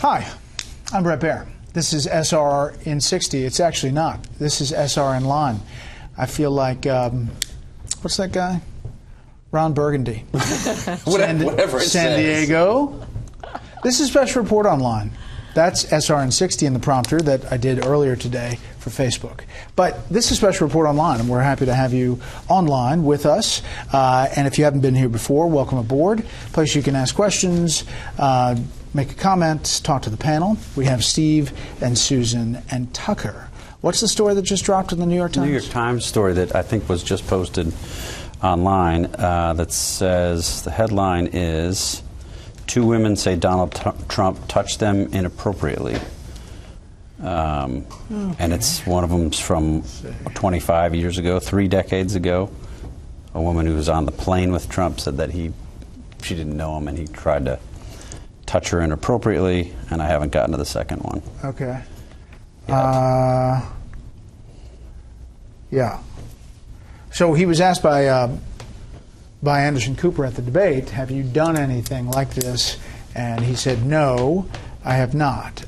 Hi, I'm Brett Baer. This is SR in 60. It's actually not. This is SR in line. I feel like, what's that guy? Ron Burgundy. Whatever it San Diego. This is Special Report Online. That's SR in 60 in the prompter that I did earlier today for Facebook. But this is Special Report Online, and we're happy to have you online with us. And if you haven't been here before, welcome aboard. Place you can ask questions, make a comment, talk to the panel. We have Steve and Susan and Tucker. What's the story that just dropped in the New York Times? New York Times story that I think was just posted online that says the headline is, "Two women say Donald Trump touched them inappropriately." Okay. And it's one of them's from 25 years ago, 3 decades ago. A woman who was on the plane with Trump said that she didn't know him and he tried to touch her inappropriately, and I haven't gotten to the second one. Okay. Yeah. So he was asked by Anderson Cooper at the debate, have you done anything like this? And he said, no, I have not.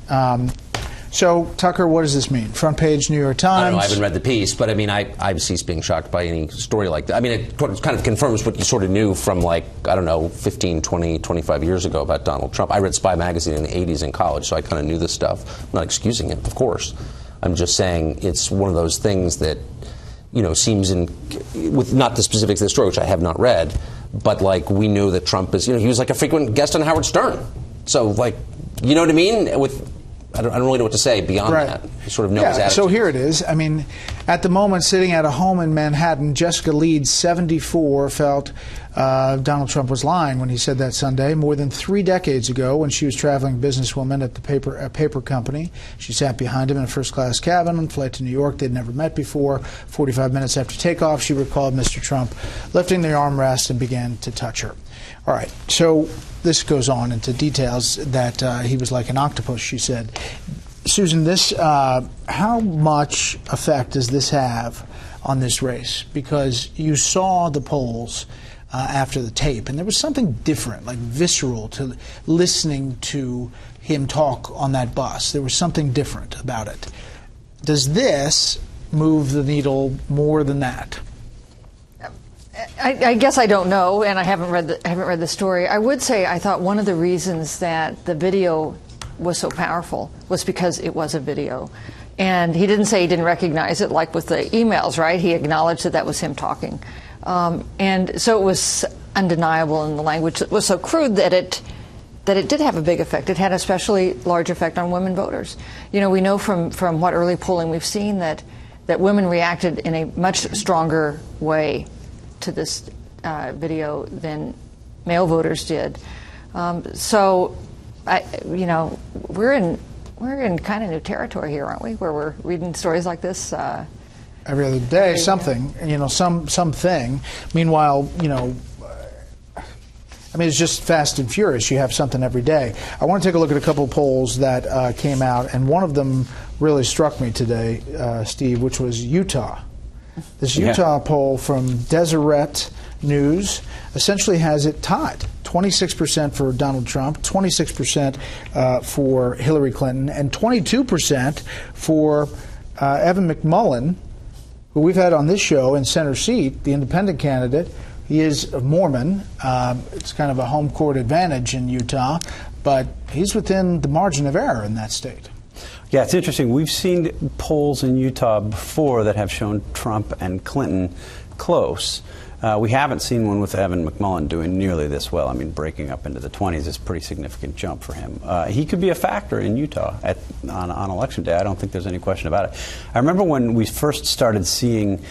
So, Tucker, what does this mean? Front page New York Times? I don't know, I haven't read the piece, but I mean, I cease being shocked by any story like that. I mean, it kind of confirms what you sort of knew from, like, I don't know, 15, 20, 25 years ago about Donald Trump. I read Spy magazine in the 80s in college, so I kind of knew this stuff. I'm not excusing it, of course. I'm just saying it's one of those things that, you know, seems with not the specifics of the story, which I have not read, but, like, we knew that Trump is, you know, he was like a frequent guest on Howard Stern. So, like, you know what I mean? I don't really know what to say beyond that. You sort of know his attitude. So here it is. I mean, at the moment, sitting at a home in Manhattan, Jessica Leeds, 74, felt Donald Trump was lying when he said that Sunday. More than 3 decades ago, when she was traveling businesswoman at the paper company, she sat behind him in a first-class cabin on a flight to New York. They'd never met before. 45 minutes after takeoff, she recalled Mr. Trump lifting the armrest and began to touch her. All right, so this goes on into details that he was like an octopus, she said. Susan, how much effect does this have on this race? Because you saw the polls after the tape, and there was something different, like visceral, to listening to him talk on that bus. There was something different about it. Does this move the needle more than that? I guess I don't know, and I haven't read the story. I would say I thought one of the reasons that the video was so powerful was because it was a video, and he didn't say he didn't recognize it, like with the emails, right? He acknowledged that was him talking, and so it was undeniable in the language. It was so crude that it did have a big effect. It had an especially large effect on women voters. You know, we know from what early polling we've seen that women reacted in a much stronger way to this video than male voters did. So, you know, we're in kind of new territory here, aren't we? Where we're reading stories like this every other day, something, you know, something. Meanwhile, you know, I mean, it's just fast and furious. You have something every day. I want to take a look at a couple of polls that came out, and one of them really struck me today, Steve, which was Utah. This Utah poll from Deseret News essentially has it tied. 26% for Donald Trump, 26% for Hillary Clinton, and 22% for Evan McMullin, who we've had on this show in center seat, the independent candidate. He is a Mormon. It's kind of a home court advantage in Utah, but he's within the margin of error in that state. Yeah, it's interesting. We've seen polls in Utah before that have shown Trump and Clinton close. We haven't seen one with Evan McMullin doing nearly this well. I mean, breaking up into the 20s is a pretty significant jump for him. He could be a factor in Utah on Election Day. I don't think there's any question about it. I remember when we first started seeing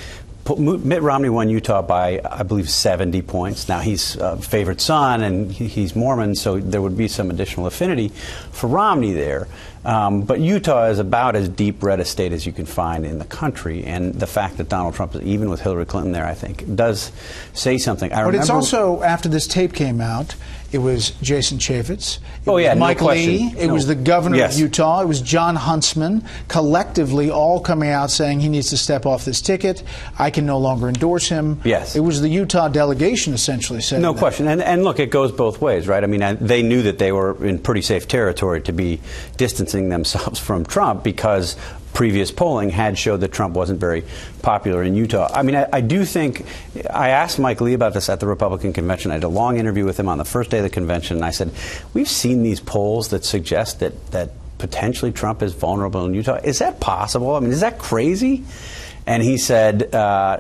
Mitt Romney won Utah by, I believe, 70 points. Now, he's a favorite son, and he's Mormon, so there would be some additional affinity for Romney there. But Utah is about as deep red a state as you can find in the country, and the fact that Donald Trump is even with Hillary Clinton there, I think, does say something. But it's also, after this tape came out, it was Jason Chaffetz. It was Mike Lee. It was the governor of Utah. It was John Huntsman, collectively all coming out saying he needs to step off this ticket. I can no longer endorse him. Yes. It was the Utah delegation essentially saying no that. question. And look, it goes both ways, right? I mean, they knew that they were in pretty safe territory to be distancing themselves from Trump because previous polling had showed that Trump wasn't very popular in Utah. I mean, I do think, I asked Mike Lee about this at the Republican convention. I had a long interview with him on the first day of the convention, and I said, we've seen these polls that suggest that potentially Trump is vulnerable in Utah. Is that possible? I mean, is that crazy? And he said,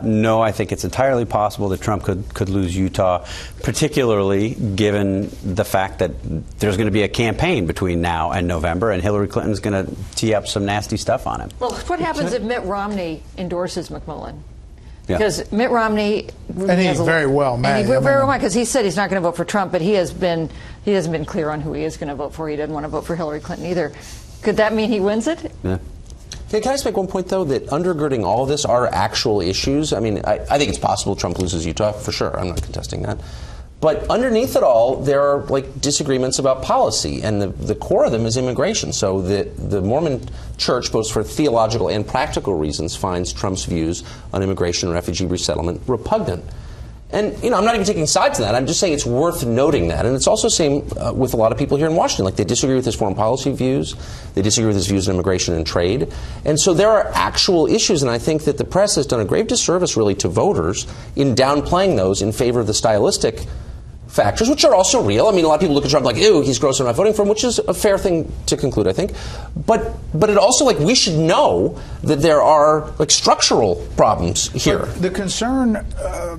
no, I think it's entirely possible that Trump could lose Utah, particularly given the fact that there's going to be a campaign between now and November, and Hillary Clinton's going to tee up some nasty stuff on him. Well, what happens if Mitt Romney endorses McMillan? Because Mitt Romney, and he very well may. Very well, because he said he's not going to vote for Trump, but he hasn't been clear on who he is going to vote for. He doesn't want to vote for Hillary Clinton either. Could that mean he wins it? Yeah. Can I just make one point, though, that undergirding all of this are actual issues? I mean, I think it's possible Trump loses Utah, for sure. I'm not contesting that. But underneath it all, there are disagreements about policy, and the core of them is immigration. So the Mormon Church, both for theological and practical reasons, finds Trump's views on immigration and refugee resettlement repugnant. And, I'm not even taking sides in that. I'm just saying it's worth noting that. And it's also the same with a lot of people here in Washington. They disagree with his foreign policy views. They disagree with his views on immigration and trade. And so there are actual issues, and I think that the press has done a grave disservice, really, to voters in downplaying those in favor of the stylistic factors, which are also real. I mean, a lot of people look at Trump like, ew, he's gross, I'm not voting for him, which is a fair thing to conclude, I think. But it also, we should know that there are, structural problems here. But the concern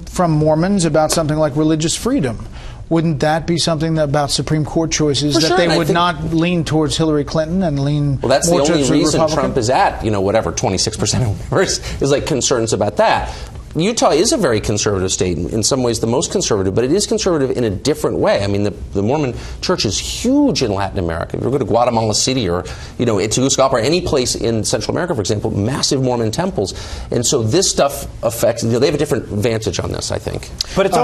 from Mormons about something like religious freedom, wouldn't that be something about Supreme Court choices that they would not lean towards Hillary Clinton and lean more towards the Republican? Well, that's the only reason Trump is at, 26% of voters is concerns about that. Utah is a very conservative state, in some ways the most conservative, but it is conservative in a different way. I mean, the Mormon Church is huge in Latin America. If you go to Guatemala City or, Tegucigalpa or any place in Central America, for example, massive Mormon temples. And so this stuff affects, they have a different vantage on this, I think. But it's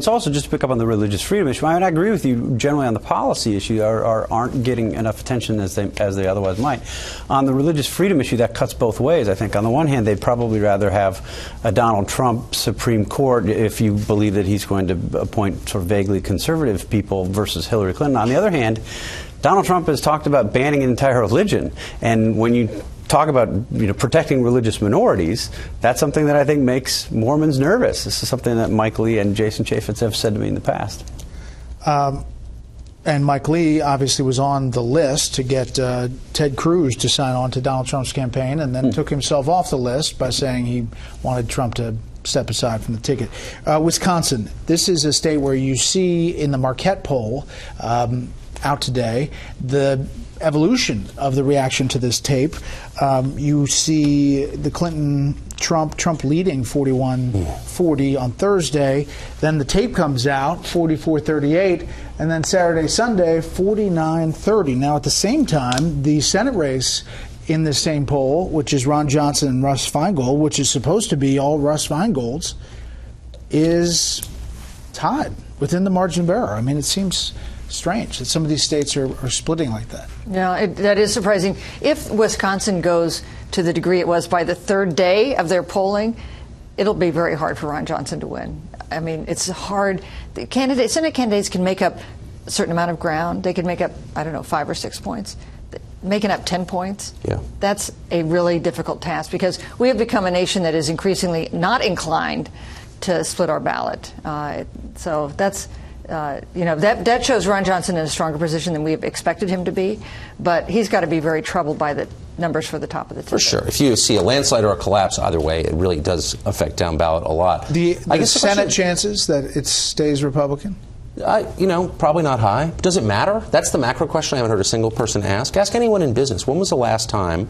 also just to pick up on the religious freedom issue. I mean, I agree with you generally on the policy issue, aren't getting enough attention as they otherwise might. On the religious freedom issue, that cuts both ways, I think. On the one hand, they'd probably rather have a Donald Trump Supreme Court if you believe that he's going to appoint sort of vaguely conservative people versus Hillary Clinton. On the other hand, Donald Trump has talked about banning an entire religion, and when you talk about protecting religious minorities, that's something that I think makes Mormons nervous. This is something that Mike Lee and Jason Chaffetz have said to me in the past. And Mike Lee obviously was on the list to get Ted Cruz to sign on to Donald Trump's campaign, and then took himself off the list by saying he wanted Trump to step aside from the ticket. Wisconsin, this is a state where you see in the Marquette poll out today the evolution of the reaction to this tape. You see the Trump leading 41-40 on Thursday. Then the tape comes out, 44-38, and then Saturday, Sunday, 49-30. Now, at the same time, the Senate race in this same poll, which is Ron Johnson and Russ Feingold, which is supposed to be all Russ Feingold's, is tied within the margin of error. I mean, it seems strange that some of these states are splitting like that. Yeah, that is surprising. If Wisconsin goes to the degree it was by the third day of their polling, it'll be very hard for Ron Johnson to win. I mean, it's hard. Senate candidates can make up a certain amount of ground. They can make up, 5 or 6 points. Making up 10 points, that's a really difficult task, because we have become a nation that is increasingly not inclined to split our ballot. So that's, that shows Ron Johnson in a stronger position than we have expected him to be. But he's got to be very troubled by the numbers for the top of the ticket. For sure. If you see a landslide or a collapse, either way, it really does affect down ballot a lot. The Senate chances that it stays Republican? Probably not high. Does it matter? That's the macro question I haven't heard a single person ask. Ask anyone in business. When was the last time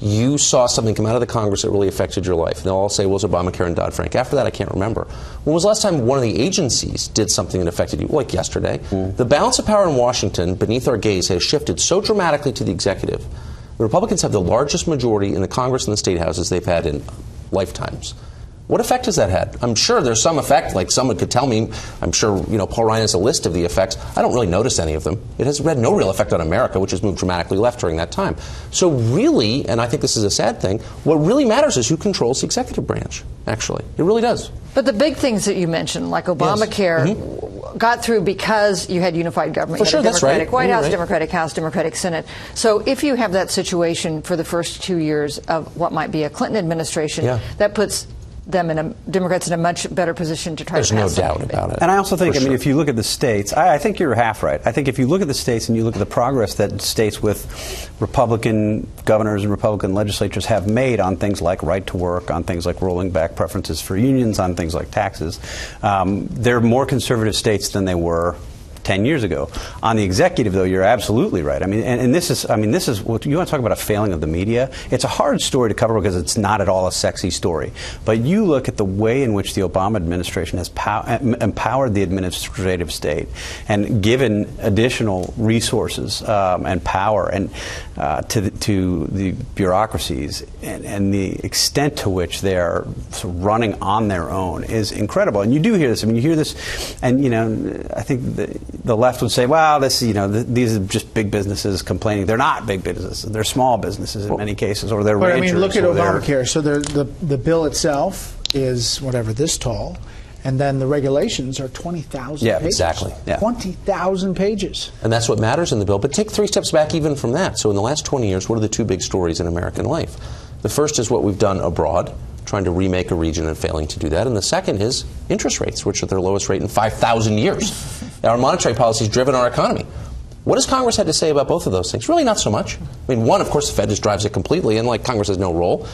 you saw something come out of the Congress that really affected your life? They'll all say, well, it was Obamacare and Dodd-Frank. After that, I can't remember. When was the last time one of the agencies did something that affected you? Like yesterday. The balance of power in Washington, beneath our gaze, has shifted so dramatically to the executive The Republicans have the largest majority in the Congress and the state houses they've had in lifetimes. What effect has that had? I'm sure there's some effect, like someone could tell me. I'm sure, Paul Ryan has a list of the effects. I don't really notice any of them. It has had no real effect on America, which has moved dramatically left during that time. So really, and I think this is a sad thing, what really matters is who controls the executive branch, actually. It really does. But the big things that you mentioned, like Obamacare, got through because you had unified government. For sure, that's right. Democratic White House, right. Democratic House, Democratic Senate. So if you have that situation for the first 2 years of what might be a Clinton administration, that puts Democrats in a much better position to try There's to pass no doubt about it. And I also think, if you look at the states, I think you're half right. I think if you look at the states and you look at the progress that states with Republican governors and Republican legislatures have made on things like right to work, on things like rolling back preferences for unions, on things like taxes, they're more conservative states than they were 10 years ago. On the executive, though, you're absolutely right. This is what you want to talk about, a failing of the media. It's a hard story to cover because it's not at all a sexy story. But you look at the way in which the Obama administration has empowered the administrative state and given additional resources and power and to the bureaucracies, and the extent to which they are sort of running on their own is incredible. And you do hear this. You hear this, and I think the left would say, well, these are just big businesses complaining. They're not big businesses. They're small businesses in many cases, or they're ranchers. Look at Obamacare. So the bill itself is whatever, this tall, and then the regulations are 20,000 pages. Exactly. 20,000 pages. And that's what matters in the bill. But take 3 steps back even from that. So in the last 20 years, what are the 2 big stories in American life? The first is what we've done abroad, trying to remake a region and failing to do that. And the second is interest rates, which are their lowest rate in 5,000 years. Our monetary policy has driven our economy. What does Congress have to say about both of those things? Really not so much. One, of course, the Fed just drives it completely, and Congress has no role.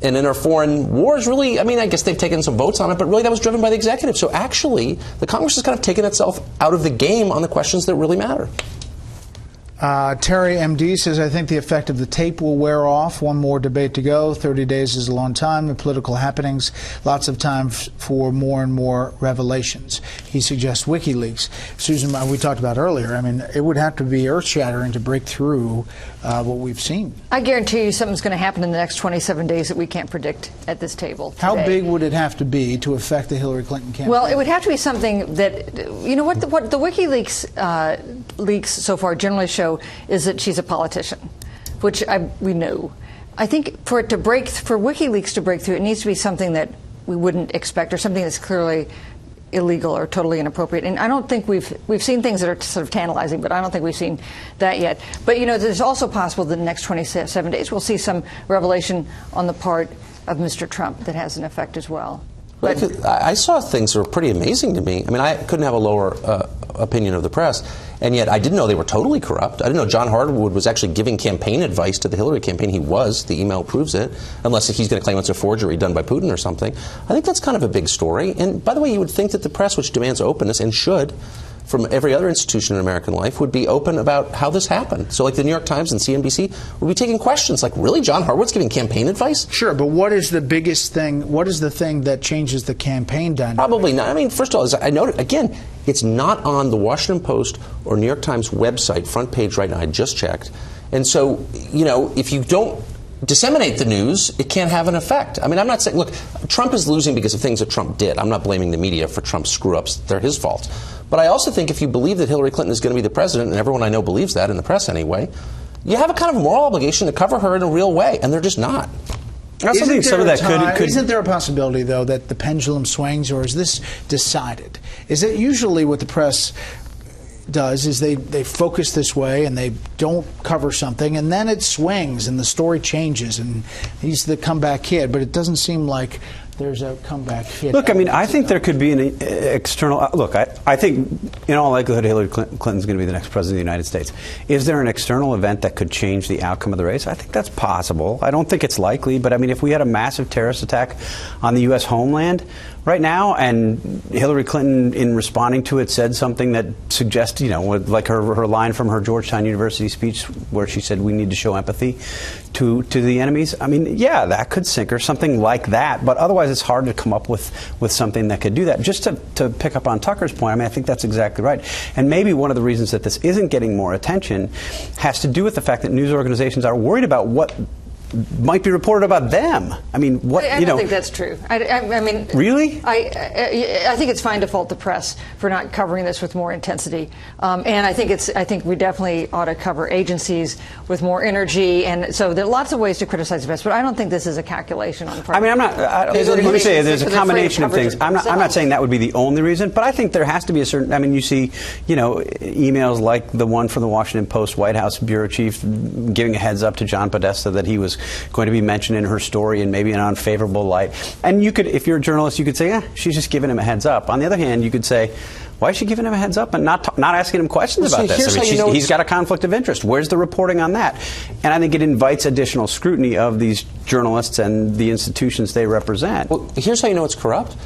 And in our foreign wars, really, I guess they've taken some votes on it, but really that was driven by the executive. So actually, the Congress has kind of taken itself out of the game on the questions that really matter. Terry MD says, I think the effect of the tape will wear off. One more debate to go. 30 days is a long time. The political happenings, lots of time for more and more revelations. He suggests WikiLeaks. Susan, we talked about earlier, it would have to be earth-shattering to break through what we've seen. I guarantee you something's going to happen in the next 27 days that we can't predict at this table today. How big would it have to be to affect the Hillary Clinton campaign? Well, it would have to be something that, what the WikiLeaks leaks so far generally show is that she's a politician, which we know. I think for WikiLeaks to break through, it needs to be something that we wouldn't expect, or something that's clearly illegal or totally inappropriate. And I don't think we've seen things that are sort of tantalizing, but I don't think we've seen that yet. But there's also possible that in the next 27 days we'll see some revelation on the part of Mr. Trump that has an effect as well. But I saw things that were pretty amazing to me. I couldn't have a lower opinion of the press, and yet I didn't know they were totally corrupt. I didn't know John Harwood was actually giving campaign advice to the Hillary campaign. He was. The email proves it, unless he's going to claim it's a forgery done by Putin or something. I think that's kind of a big story. And by the way, you would think that the press, which demands openness and should, from every other institution in American life, would be open about how this happened. So the New York Times and CNBC would be taking questions like, really, John Harwood's giving campaign advice? Sure, but what is the biggest thing? What is the thing that changes the campaign dynamic? Probably not. First of all, as I noted, again, it's not on the Washington Post or New York Times website, front page right now. I just checked. And so, if you don't disseminate the news, it can't have an effect. I'm not saying, look, Trump is losing because of things that Trump did. I'm not blaming the media for Trump's screw-ups. They're his fault. But I also think if you believe that Hillary Clinton is going to be the president, and everyone I know believes that, in the press anyway, you have a kind of moral obligation to cover her in a real way, and they're just not. Isn't there a possibility, though, that the pendulum swings, or is this decided? Is it usually what the press does is they focus this way and they don't cover something, and then it swings and the story changes, and he's the comeback kid, but it doesn't seem like there's a comeback kid. Look, I think there could be an external look. I think in all likelihood Hillary Clinton's going to be the next president of the United States. Is there an external event that could change the outcome of the race? I think that's possible. I don't think it's likely, but if we had a massive terrorist attack on the U.S. homeland, right now, and Hillary Clinton, in responding to it, said something that suggests, like her line from her Georgetown University speech where she said we need to show empathy to the enemies. I mean, yeah, that could sink her, something like that. But otherwise, it's hard to come up with something that could do that. Just to pick up on Tucker's point, I mean, I think that's exactly right. And maybe one of the reasons that this isn't getting more attention has to do with the fact that news organizations are worried about what might be reported about them. I mean, what I don't think that's true. I mean, really, I think it's fine to fault the press for not covering this with more intensity, and I think we definitely ought to cover agencies with more energy. And so there are lots of ways to criticize the press, but I don't think this is a calculation on the part. I mean, I'm not. Let me say there's a combination of things. I'm not saying that would be the only reason, but I think there has to be a certain. I mean, you see, emails like the one from the Washington Post White House bureau chief giving a heads up to John Podesta that he was going to be mentioned in her story in maybe an unfavorable light. And you could, if you're a journalist, you could say, she's just giving him a heads up. On the other hand, you could say, why is she giving him a heads up and not asking him questions about this? I mean, he's got a conflict of interest. Where's the reporting on that? And I think it invites additional scrutiny of these journalists and the institutions they represent. Well, here's how you know it's corrupt.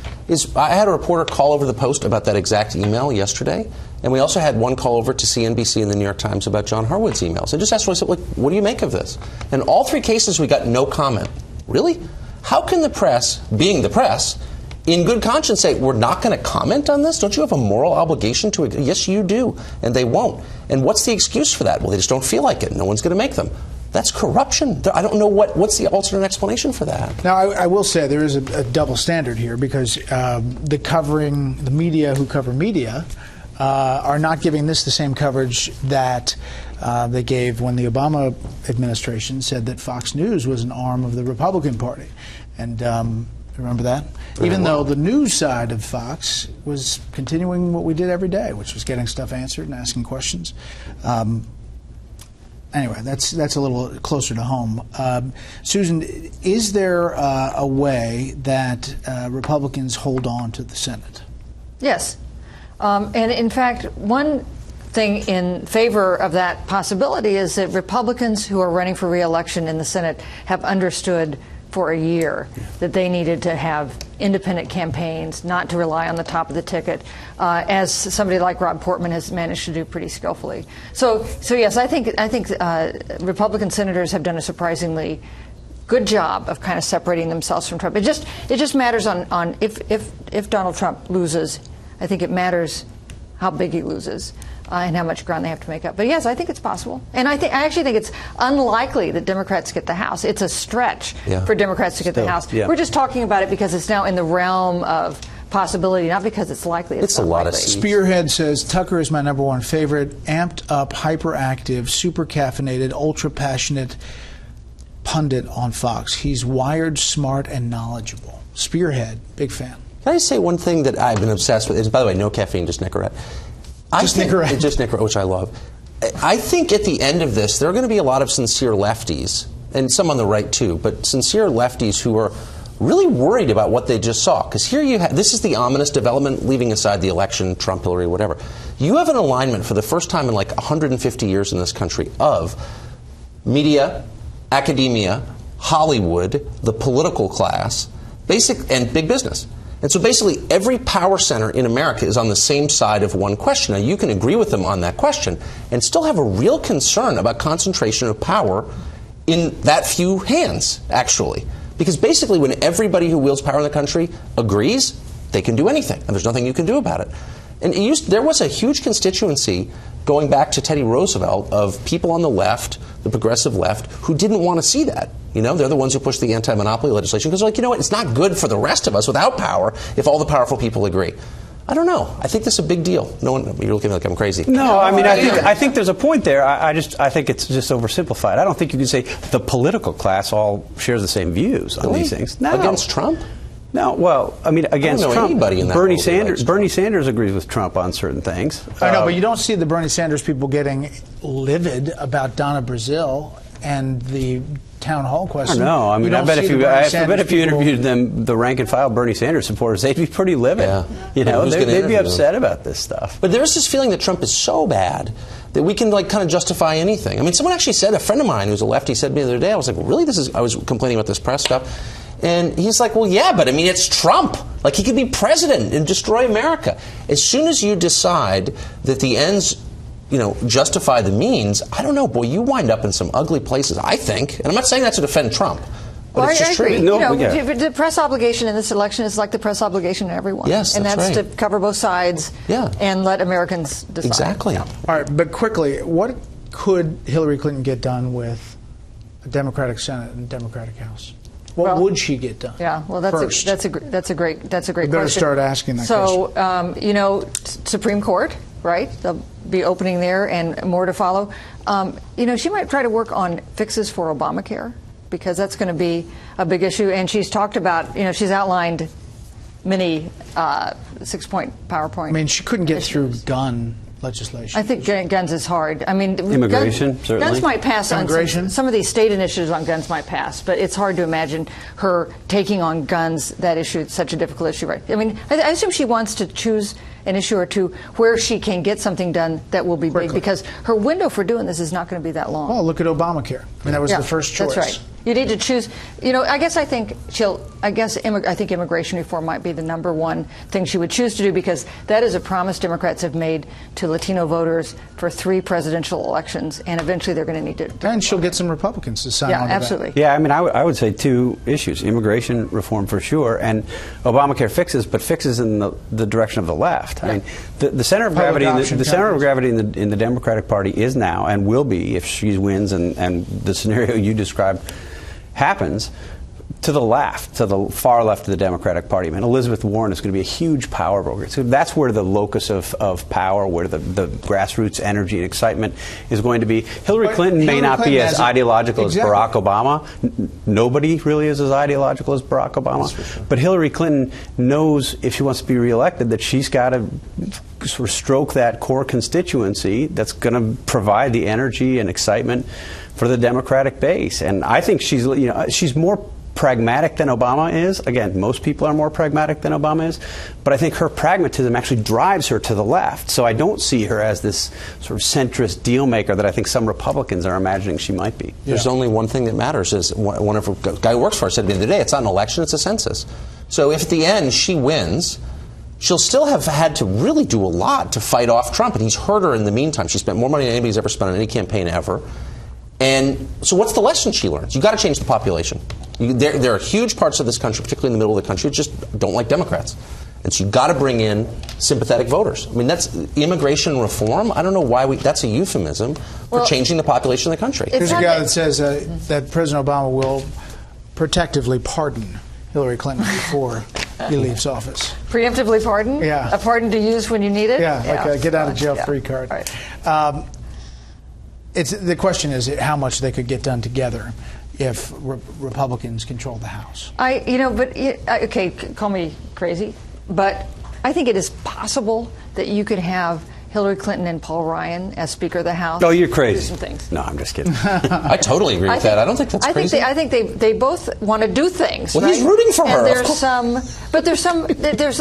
I had a reporter call over the Post about that exact email yesterday, and we also had one call over to CNBC and the New York Times about John Harwood's emails. And just asked, what do you make of this? In all three cases, we got no comment. Really? How can the press, being the press, in good conscience say, we're not going to comment on this? Don't you have a moral obligation to it? Yes, you do. And they won't. And what's the excuse for that? Well, they just don't feel like it. No one's going to make them. That's corruption. I don't know what's the alternate explanation for that. Now, I will say there is a double standard here because the media who cover media are not giving this the same coverage that they gave when the Obama administration said that Fox News was an arm of the Republican Party. And remember that? Even though the news side of Fox was continuing what we did every day, which was getting stuff answered and asking questions. Anyway, that's a little closer to home. Susan, is there a way that Republicans hold on to the Senate? Yes. And in fact, one thing in favor of that possibility is that Republicans who are running for re-election in the Senate have understood for a year that they needed to have independent campaigns, not to rely on the top of the ticket, as somebody like Rob Portman has managed to do pretty skillfully. So yes, I think Republican senators have done a surprisingly good job of kind of separating themselves from Trump. It just matters on if Donald Trump loses. I think it matters how big he loses. And how much ground they have to make up. But yes, I think it's possible. And I actually think it's unlikely that Democrats get the House. It's a stretch for Democrats to get the House. Yeah. We're just talking about it because it's now in the realm of possibility, not because it's likely. It's a lot of Spearhead says, Tucker is my #1 favorite, amped up, hyperactive, super caffeinated, ultra passionate pundit on Fox. He's wired, smart, and knowledgeable. Spearhead, big fan. Can I say one thing that I've been obsessed with? Is, by the way, no caffeine, just Nicorette. Just Nicorette, which I love. I think at the end of this, there are going to be a lot of sincere lefties, and some on the right too, but sincere lefties who are really worried about what they just saw. Because here you have, this is the ominous development, leaving aside the election, Trump, Hillary, whatever. You have an alignment for the first time in like 150 years in this country of media, academia, Hollywood, the political class, and big business. And so basically every power center in America is on the same side of one question. Now you can agree with them on that question and still have a real concern about concentration of power in that few hands, actually. Because basically when everybody who wields power in the country agrees, they can do anything, and there's nothing you can do about it. And there was a huge constituency going back to Teddy Roosevelt of people on the left, the progressive left, who didn't want to see that. You know, they're the ones who push the anti-monopoly legislation because they're like, you know what, it's not good for the rest of us without power if all the powerful people agree. I don't know. I think this is a big deal. No one, you're looking like I'm crazy. No, I mean, I think there's a point there. I think it's just oversimplified. I don't think you can say the political class all shares the same views on these things. No. Against Trump? No, well, I mean, against Trump, anybody in that Bernie Sanders agrees with Trump on certain things. I know, but you don't see the Bernie Sanders people getting livid about Donna Brazile and the town hall question. No, I mean, I bet if you interviewed them, the rank and file Bernie Sanders supporters, they'd be pretty livid. Yeah. You know, they'd be upset about this stuff. But there's this feeling that Trump is so bad that we can like kind of justify anything. I mean, someone actually said, a friend of mine who's a lefty said to me the other day, I was like, really? I was complaining about this press stuff. And he's like, well, yeah, but I mean, it's Trump. Like, he could be president and destroy America. As soon as you decide that the ends, justify the means, I don't know, boy, you wind up in some ugly places, I think. And I'm not saying that to defend Trump. But it's just agree. true. No, the press obligation in this election is like the press obligation in everyone. Yes, and that's right. to cover both sides and let Americans decide. Exactly. All right, but quickly, what could Hillary Clinton get done with a Democratic Senate and Democratic House? What would she get done? Yeah, well, that's a great We question. better start asking that question. So, Supreme Court, right? They'll be opening there, and more to follow. She might try to work on fixes for Obamacare, because that's going to be a big issue. And she's talked about, she's outlined many 6-point PowerPoint. I mean, she couldn't get issues. through gun legislation. I think guns is hard. I mean, immigration, certainly. Guns might pass Immigration? on some of these state initiatives on guns might pass, but it's hard to imagine her taking on guns. That issue, it's such a difficult issue, right? I mean, I assume she wants to choose an issue or two where she can get something done that will be big, because her window for doing this is not going to be that long. Well, look at Obamacare. I mean, that was the first choice. That's right. You need to choose. I think immigration reform might be the number one thing she would choose to do, because that is a promise Democrats have made to Latino voters for 3 presidential elections, and eventually they're going to need to. And she'll get some Republicans to sign on to that. Absolutely. Yeah, I mean, I would say 2 issues: immigration reform for sure, and Obamacare fixes, but fixes in the direction of the left. I mean, the center of gravity, the center of gravity in the Democratic Party is now, and will be if she wins, and the scenario you described happens, to the left, to the far left of the Democratic Party. I mean, Elizabeth Warren is going to be a huge power broker. So that's where the locus of power, where the grassroots energy and excitement is going to be. Hillary Clinton may not be as ideological as Barack Obama. Nobody really is as ideological as Barack Obama. But Hillary Clinton knows, if she wants to be reelected, that she's got to sort of stroke that core constituency that's going to provide the energy and excitement for the Democratic base. And I think she's more pragmatic than Obama is. Again, most people are more pragmatic than Obama is, but I think her pragmatism actually drives her to the left. So I don't see her as this sort of centrist deal maker that I think some Republicans are imagining she might be. There's only one thing that matters, is one of the guy who works for her said at the end of the day, it's not an election, it's a census. So if at the end she wins, she'll still have had to really do a lot to fight off Trump, and he's hurt her in the meantime. She spent more money than anybody's ever spent on any campaign ever. And so what's the lesson she learns? You've got to change the population. There are huge parts of this country, particularly in the middle of the country, that just don't like Democrats. And so you've got to bring in sympathetic voters. I mean, that's immigration reform. I don't know why that's a euphemism for changing the population of the country. There's a guy that says that President Obama will protectively pardon Hillary Clinton before he leaves office. Preemptively pardon? Yeah. A pardon to use when you need it? Yeah, like a get-out-of-jail-free card. Right. The question is how much they could get done together if Republicans control the House. Okay, call me crazy, but I think it is possible that you could have Hillary Clinton and Paul Ryan as Speaker of the House. Oh, you're crazy. Do some things. No, I'm just kidding. I totally agree with that. I don't think that's crazy. I think they both want to do things. Well, right? he's rooting for her. And there's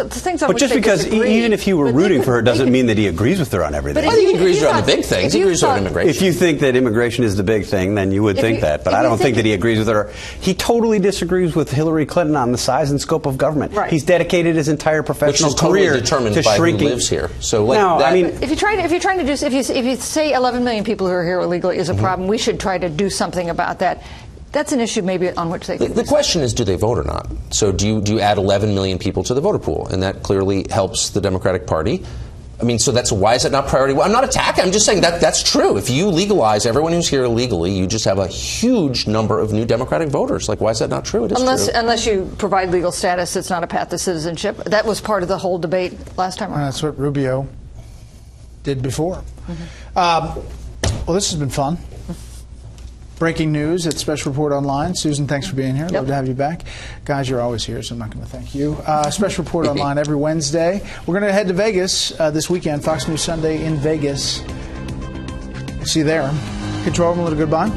things on But which just they because disagree, even if he were rooting for her doesn't mean that he agrees with her on everything. I think he agrees with her on the big things. He agrees with her on immigration. If you think that immigration is the big thing, then you would think that. But I don't think that he agrees with her. He totally disagrees with Hillary Clinton on the size and scope of government. Right. He's dedicated his entire professional career totally determined to by shrinking. who lives here. So like no, that, I mean, if you say 11 million people who are here illegally is a problem, we should try to do something about that. That's an issue maybe on which they can the question is, do they vote or not? So do you add 11 million people to the voter pool? And that clearly helps the Democratic Party. I mean, so why is that not priority? Well, I'm not attacking. I'm just saying that's true. If you legalize everyone who's here illegally, you just have a huge number of new Democratic voters. Like, why is that not true? It is true. Unless you provide legal status, it's not a path to citizenship. That was part of the whole debate last time around. That's what Rubio did before. Well, this has been fun. Breaking news at Special Report Online. Susan, thanks for being here. Love to have you back. Guys, you're always here, so I'm not going to thank you. Special Report Online every Wednesday. We're going to head to Vegas this weekend, Fox News Sunday in Vegas. See you there. Control room, a little goodbye.